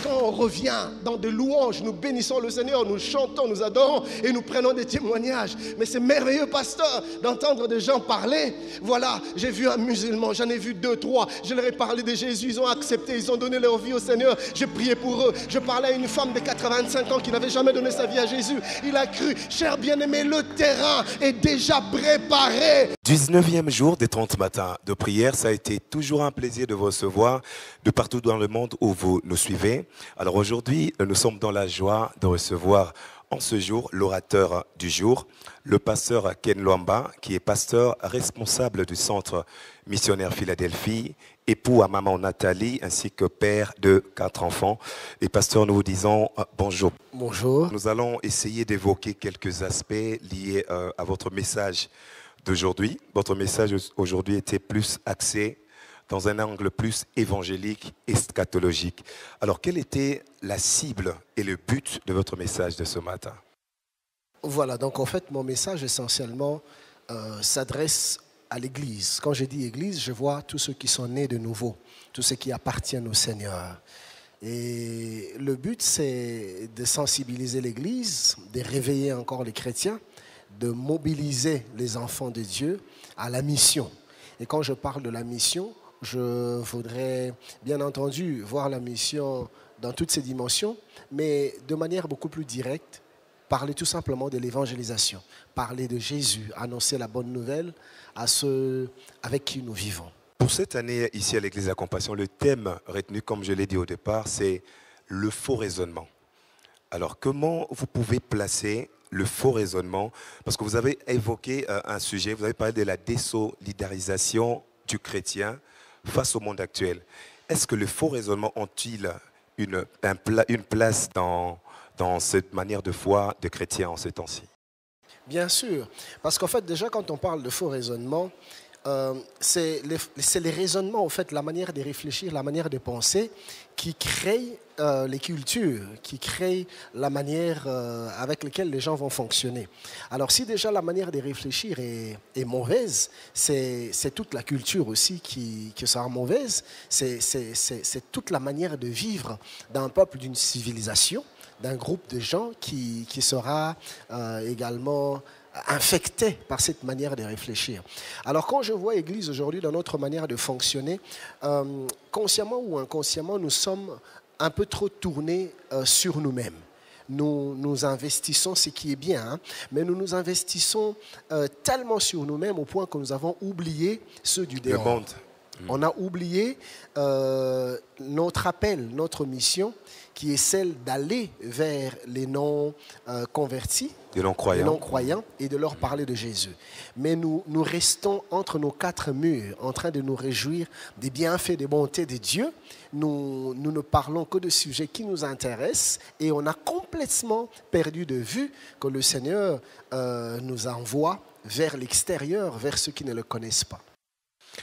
quand on revient dans des louanges, nous bénissons le Seigneur, nous chantons, nous adorons et nous prenons des témoignages. Mais c'est merveilleux, pasteur, d'entendre des gens parler. Voilà, j'ai vu un musulman, j'en ai vu 2, 3. Je leur ai parlé de Jésus, ils ont accepté, ils ont donné leur vie au Seigneur. J'ai prié pour eux. Je parlais à une femme de 85 ans qui n'avait jamais donné sa vie à Jésus. Il a cru. Cher bien-aimé, le terrain est déjà préparé. 19e jour des 30 matins de prière, ça a été toujours un plaisir de vous recevoir de partout dans le monde où vous nous suivez. Alors aujourd'hui, nous sommes dans la joie de recevoir en ce jour l'orateur du jour, le pasteur Ken Lwamba, qui est pasteur responsable du centre missionnaire Philadelphie, époux à maman Nathalie, ainsi que père de 4 enfants. Et pasteur, nous vous disons bonjour. Bonjour. Nous allons essayer d'évoquer quelques aspects liés à votre message d'aujourd'hui. Votre message aujourd'hui était plus axé dans un angle plus évangélique, eschatologique. Alors, quelle était la cible et le but de votre message de ce matin? Voilà, donc en fait, mon message essentiellement s'adresse à l'Église. Quand je dis Église, je vois tous ceux qui sont nés de nouveau, tous ceux qui appartiennent au Seigneur. Et le but, c'est de sensibiliser l'Église, de réveiller encore les chrétiens, de mobiliser les enfants de Dieu à la mission. Et quand je parle de la mission, je voudrais bien entendu voir la mission dans toutes ses dimensions, mais de manière beaucoup plus directe, parler tout simplement de l'évangélisation, parler de Jésus, annoncer la bonne nouvelle à ceux avec qui nous vivons. Pour cette année, ici à l'Église de la Compassion, le thème retenu, comme je l'ai dit au départ, c'est le faux raisonnement. Alors, comment vous pouvez placer le faux raisonnement? Parce que vous avez évoqué un sujet, vous avez parlé de la désolidarisation du chrétien face au monde actuel. Est-ce que les faux raisonnements ont-ils une place dans cette manière de foi de chrétien en ces temps-ci? Bien sûr, parce qu'en fait, déjà, quand on parle de faux raisonnements, c'est les raisonnements, en fait, la manière de réfléchir, la manière de penser qui créent les cultures, qui créent la manière avec laquelle les gens vont fonctionner. Alors si déjà la manière de réfléchir est mauvaise, c'est toute la culture aussi qui sera mauvaise, c'est toute la manière de vivre d'un peuple, d'une civilisation, d'un groupe de gens qui sera également infecté par cette manière de réfléchir. Alors quand je vois l'Église aujourd'hui dans notre manière de fonctionner, consciemment ou inconsciemment, nous sommes un peu trop tournés sur nous-mêmes. Nous investissons, ce qui est bien, hein, mais nous investissons tellement sur nous-mêmes au point que nous avons oublié ceux du dehors. Le monde. On a oublié notre appel, notre mission, qui est celle d'aller vers les non-convertis, les non-croyants, et de leur parler de Jésus. Mais nous restons entre nos 4 murs, en train de nous réjouir des bienfaits, des bontés de Dieu. Nous ne parlons que de sujets qui nous intéressent et on a complètement perdu de vue que le Seigneur nous envoie vers l'extérieur, vers ceux qui ne le connaissent pas.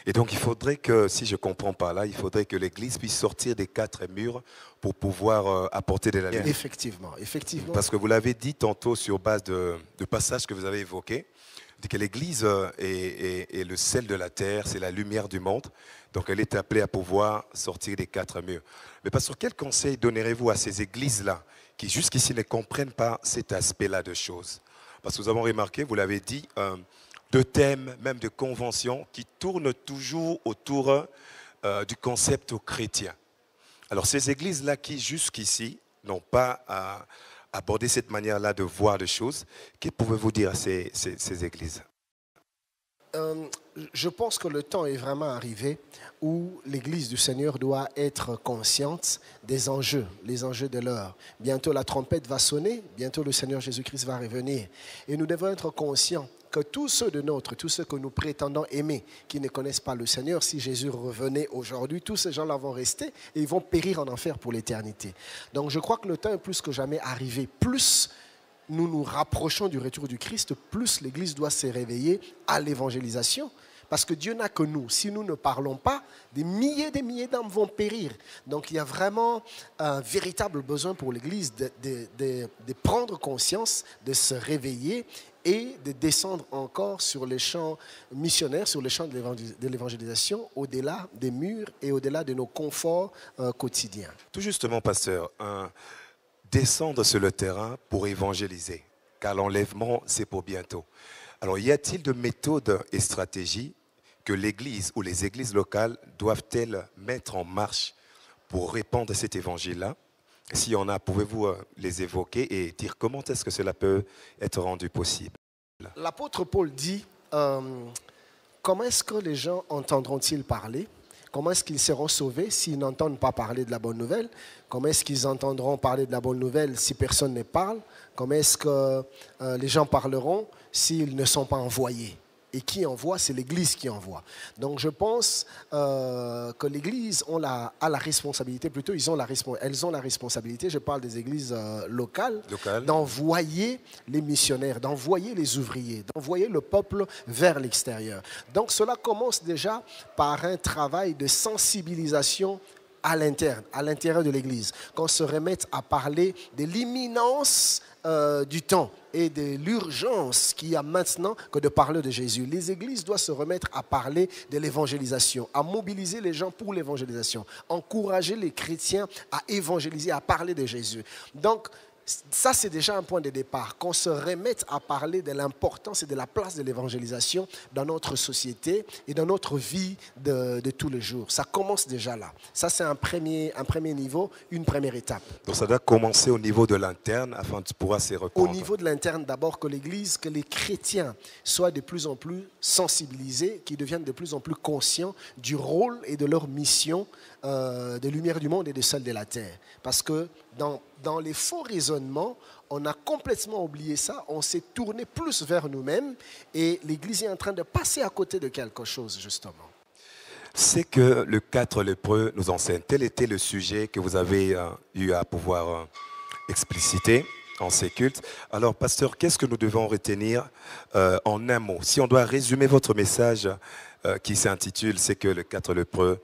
Et donc, il faudrait que, si je ne comprends pas là, il faudrait que l'Église puisse sortir des 4 murs pour pouvoir apporter de la lumière. Effectivement. Parce que vous l'avez dit tantôt sur base de passages que vous avez évoqués, que l'Église est le sel de la terre, c'est la lumière du monde. Donc, elle est appelée à pouvoir sortir des 4 murs. Mais pasteur, quel conseil donnerez-vous à ces églises-là qui jusqu'ici ne comprennent pas cet aspect-là de choses? Parce que nous avons remarqué, vous l'avez dit, de thèmes, même de conventions qui tournent toujours autour du concept chrétien. Alors ces églises-là qui jusqu'ici n'ont pas abordé cette manière-là de voir les choses, que pouvez-vous dire à ces églises? Je pense que le temps est vraiment arrivé où l'Église du Seigneur doit être consciente des enjeux, les enjeux de l'heure. Bientôt la trompette va sonner, bientôt le Seigneur Jésus-Christ va revenir. Et nous devons être conscients que tous ceux tous ceux que nous prétendons aimer, qui ne connaissent pas le Seigneur, si Jésus revenait aujourd'hui, tous ces gens-là vont rester et ils vont périr en enfer pour l'éternité. Donc je crois que le temps est plus que jamais arrivé. Plus nous nous rapprochons du retour du Christ, plus l'Église doit se réveiller à l'évangélisation. Parce que Dieu n'a que nous. Si nous ne parlons pas, des milliers d'âmes vont périr. Donc il y a vraiment un véritable besoin pour l'Église de prendre conscience, de se réveiller et de descendre encore sur les champs missionnaires, sur les champs de l'évangélisation, au-delà des murs et au-delà de nos conforts quotidiens. Tout justement, pasteur, descendre sur le terrain pour évangéliser, car l'enlèvement, c'est pour bientôt. Alors, y a-t-il de méthodes et stratégies que l'Église ou les églises locales doivent-elles mettre en marche pour répandre cet évangile-là? S'il y en a, pouvez-vous les évoquer et dire comment est-ce que cela peut être rendu possible? L'apôtre Paul dit, comment est-ce que les gens entendront-ils parler? Comment est-ce qu'ils seront sauvés s'ils n'entendent pas parler de la bonne nouvelle? Comment est-ce qu'ils entendront parler de la bonne nouvelle si personne ne parle? Comment est-ce que les gens parleront s'ils ne sont pas envoyés? Et qui envoie? C'est l'Église qui envoie. Donc je pense que l'Église a la responsabilité, plutôt elles ont la responsabilité, je parle des églises locales, d'envoyer les missionnaires, d'envoyer les ouvriers, d'envoyer le peuple vers l'extérieur. Donc cela commence déjà par un travail de sensibilisation à l'intérieur de l'Église, qu'on se remette à parler de l'imminence du temps et de l'urgence qu'il y a maintenant que de parler de Jésus. Les églises doivent se remettre à parler de l'évangélisation, à mobiliser les gens pour l'évangélisation, encourager les chrétiens à évangéliser, à parler de Jésus. Donc, ça, c'est déjà un point de départ, qu'on se remette à parler de l'importance et de la place de l'évangélisation dans notre société et dans notre vie de tous les jours. Ça commence déjà là. Ça, c'est un premier niveau, une première étape. Donc ça doit commencer au niveau de l'interne afin de pouvoir s'y répandre. Au niveau de l'interne, d'abord que l'Église, que les chrétiens soient de plus en plus sensibilisés, qu'ils deviennent de plus en plus conscients du rôle et de leur mission de lumière du monde et de sel de la terre. Parce que dans les faux raisonnements, on a complètement oublié ça, on s'est tourné plus vers nous-mêmes et l'Église est en train de passer à côté de quelque chose, justement. C'est que le 4 lépreux nous enseigne. Tel était le sujet que vous avez eu à pouvoir expliciter en ces cultes. Alors, pasteur, qu'est-ce que nous devons retenir en un mot? Si on doit résumer votre message qui s'intitule « C'est que les 4 lépreux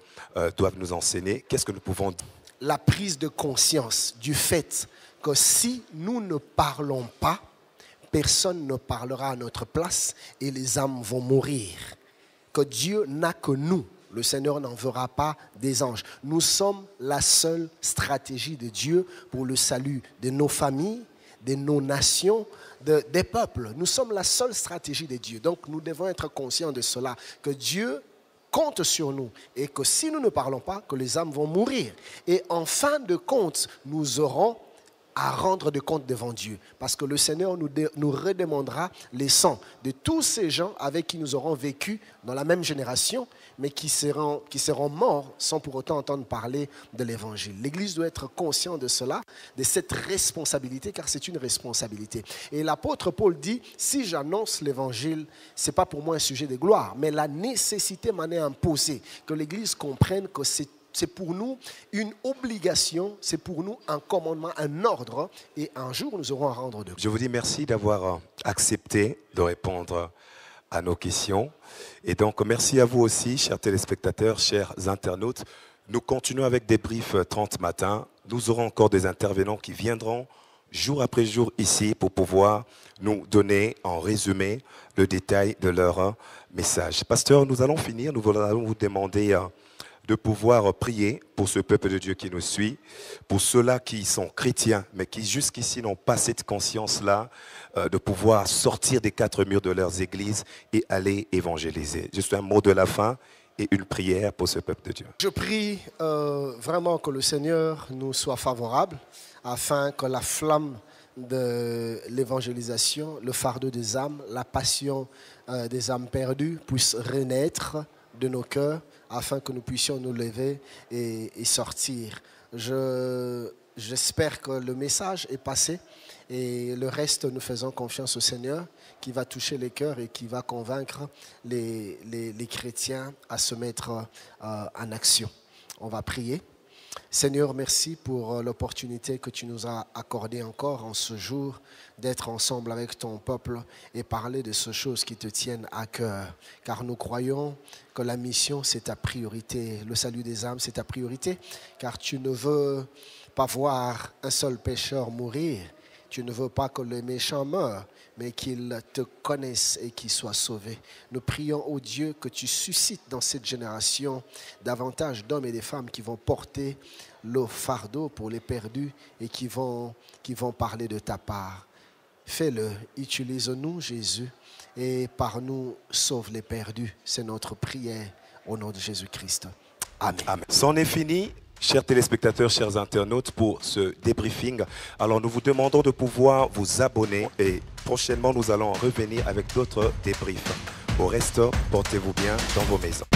doivent nous enseigner », qu'est-ce que nous pouvons dire? La prise de conscience du fait que si nous ne parlons pas, personne ne parlera à notre place et les âmes vont mourir. Que Dieu n'a que nous. Le Seigneur n'enverra pas des anges. Nous sommes la seule stratégie de Dieu pour le salut de nos familles, de nos nations, des peuples. Nous sommes la seule stratégie de Dieu. Donc nous devons être conscients de cela, que Dieu compte sur nous et que si nous ne parlons pas, que les âmes vont mourir. Et en fin de compte, nous aurons à rendre des comptes devant Dieu. Parce que le Seigneur nous redemandera les sangs de tous ces gens avec qui nous aurons vécu dans la même génération, mais qui seront morts sans pour autant entendre parler de l'Évangile. L'Église doit être consciente de cela, de cette responsabilité, car c'est une responsabilité. Et l'apôtre Paul dit, si j'annonce l'Évangile, ce n'est pas pour moi un sujet de gloire, mais la nécessité m'en est imposée, que l'Église comprenne que c'est pour nous une obligation, c'est pour nous un commandement, un ordre, et un jour nous aurons à rendre de compte. Je vous dis merci d'avoir accepté de répondre à nos questions. Et donc, merci à vous aussi, chers téléspectateurs, chers internautes. Nous continuons avec des briefs 30 matins. Nous aurons encore des intervenants qui viendront jour après jour ici pour pouvoir nous donner en résumé le détail de leur message. Pasteur, nous allons finir. Nous allons vous demander de pouvoir prier pour ce peuple de Dieu qui nous suit, pour ceux-là qui sont chrétiens, mais qui jusqu'ici n'ont pas cette conscience-là, de pouvoir sortir des 4 murs de leurs églises et aller évangéliser. Juste un mot de la fin et une prière pour ce peuple de Dieu. Je prie vraiment que le Seigneur nous soit favorable, afin que la flamme de l'évangélisation, le fardeau des âmes, la passion des âmes perdues puisse renaître de nos cœurs, afin que nous puissions nous lever et sortir. J'espère que le message est passé et le reste, nous faisons confiance au Seigneur qui va toucher les cœurs et qui va convaincre les chrétiens à se mettre en action. On va prier. Seigneur, merci pour l'opportunité que tu nous as accordée encore en ce jour d'être ensemble avec ton peuple et parler de ces choses qui te tiennent à cœur. Car nous croyons que la mission, c'est ta priorité. Le salut des âmes, c'est ta priorité. Car tu ne veux pas voir un seul pécheur mourir. Tu ne veux pas que les méchants meurent, mais qu'ils te connaissent et qu'ils soient sauvés. Nous prions, ô Dieu, que tu suscites dans cette génération davantage d'hommes et de femmes qui vont porter le fardeau pour les perdus et qui vont parler de ta part. Fais-le, utilise-nous, Jésus, et par nous, sauve les perdus. C'est notre prière au nom de Jésus-Christ. Amen. Amen. C'en est fini, chers téléspectateurs, chers internautes, pour ce débriefing. Alors, nous vous demandons de pouvoir vous abonner et prochainement, nous allons revenir avec d'autres débriefs. Au reste, portez-vous bien dans vos maisons.